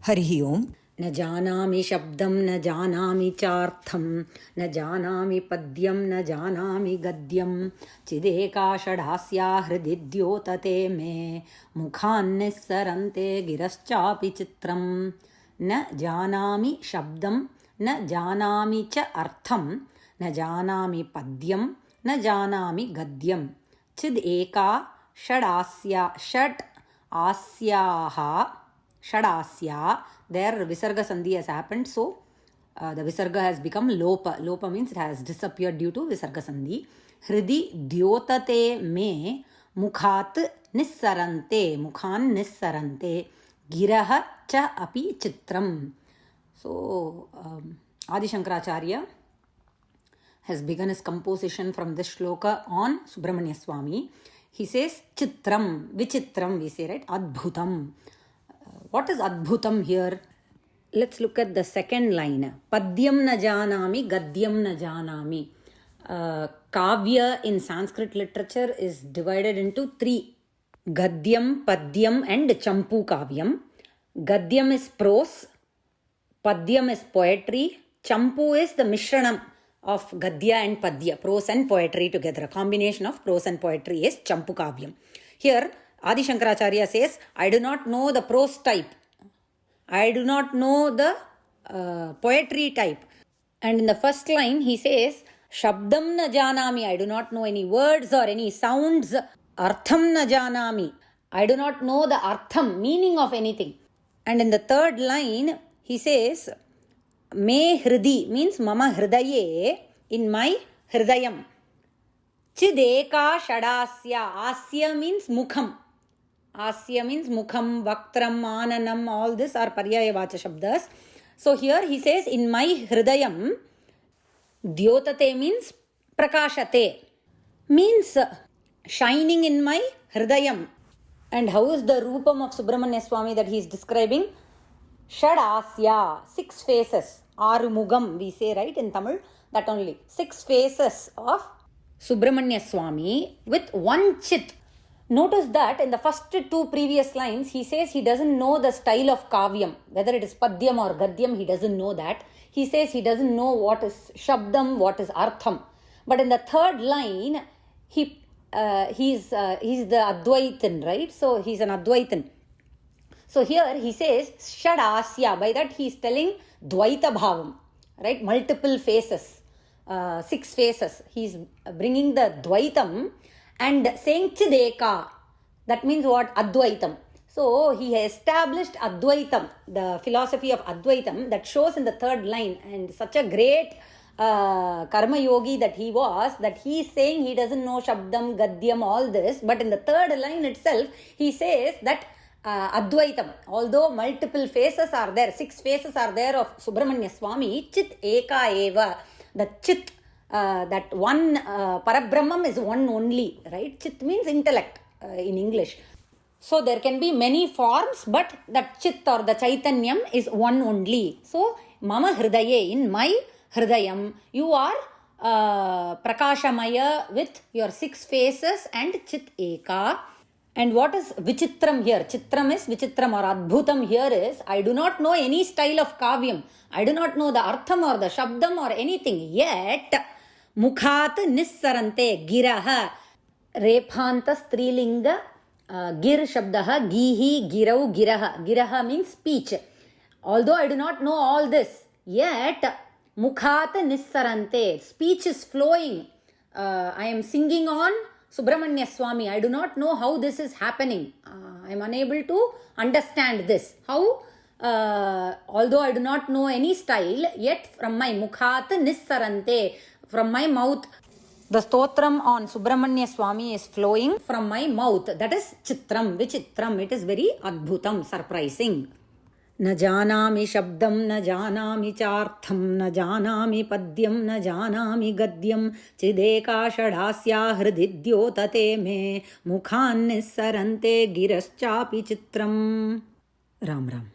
हरिः ओम्। न जानामि शब्दं न जानामि चार्थं न जानामि पद्यं न जानामि गद्यं चिदेका षडास्या हृदि द्योतते मे मुखान्निस्सरन्ते गिरश्चापि चित्रं न जानामि शब्दं न जानामि च अर्थं न जानामि पद्यं न जानामि गद्यं चिद् एका षड् आस्याः Shadasya, their Visarga Sandhi has happened, so the Visarga has become Lopa. Lopa means it has disappeared due to Visarga Sandhi. Hridi Dyotate me Mukhat Nissarante, Mukhan Nissarante, Giraha cha api Chitram. So, Adi Shankaracharya has begun his composition from this shloka on Subramanya Swami. He says Chitram, Vichitram, we say, right? Adbhutam. What is Adbhutam here? Let's look at the second line. Padyam na janami, gadyam na janami. Kavya in Sanskrit literature is divided into three. Gadyam, Padyam and Champu Kavyam. Gadyam is prose. Padyam is poetry. Champu is the Mishranam of Gadya and Padya, prose and poetry together. A combination of prose and poetry is Champu Kavyam. Here, Adi Shankaracharya says, I do not know the prose type. I do not know the poetry type. And in the first line, he says, Shabdam na janami. I do not know any words or any sounds. Artham na janami. I do not know the artham, meaning of anything. And in the third line, he says, Me hridi means mama hridaye, in my hridayam. Chideka shadasya. Asya means mukham. Asya means mukham, vaktram, ananam, all this are paryaya vacha shabdas. So here he says, in my hridayam, dyotate means prakashate, means shining in my hridayam. And how is the roopam of Subramanya Swami that he is describing? Shadasya, 6 faces. Arumugam, we say, right, in Tamil, that only. 6 faces of Subramanya Swami with one chit. Notice that in the first 2 previous lines, he says he doesn't know the style of kavyam, whether it is padyam or gadyam, he doesn't know that. He says he doesn't know what is shabdam, what is artham. But in the third line, he's the Advaitin, right? So he's an Advaitin. So here he says Shadasya. By that he is telling Dvaita Bhavam, right? Multiple faces, 6 faces. He is bringing the Dvaitam and saying Chideka. That means what? Advaitam. So he has established Advaitam, the philosophy of Advaitam that shows in the third line. And such a great karma yogi that he was, that he is saying he doesn't know Shabdam, Gadyam, all this. But in the third line itself, he says that Advaitam, although multiple faces are there, 6 faces are there of Subramanya Swami, Chit Eka Eva, the Chit, that one Parabrahmam is one only, right? Chit means intellect in English. So there can be many forms, but that Chit or the Chaitanyam is one only. So Mama Hridaye, in my Hridayam, you are Prakashamaya with your 6 faces and Chit Eka. And what is Vichitram here? Chitram is Vichitram, or Adbhutam here is, I do not know any style of Kavyam. I do not know the Artham or the Shabdam or anything. Yet, Mukhat Nissarante Giraha. Rephanta Strilinga Gir Shabdaha Gihi Girau Giraha. Giraha means speech. Although I do not know all this, yet Mukhat Nissarante. Speech is flowing. I am singing on Subramanya Swami. I do not know how this is happening. I am unable to understand this. How? Although I do not know any style, yet from my mukhat nissarante, from my mouth, the stotram on Subramanya Swami is flowing from my mouth. That is chitram, vichitram. It is very adbhutam, surprising. न जानामि शब्दं न जानामि चार्थं न जानामि पद्यं न जानामि गद्यं चिदेका षडास्या हृदि द्योतते मे मुखान्निस्सरन्ते गिरश्चापि चित्रम्. राम राम.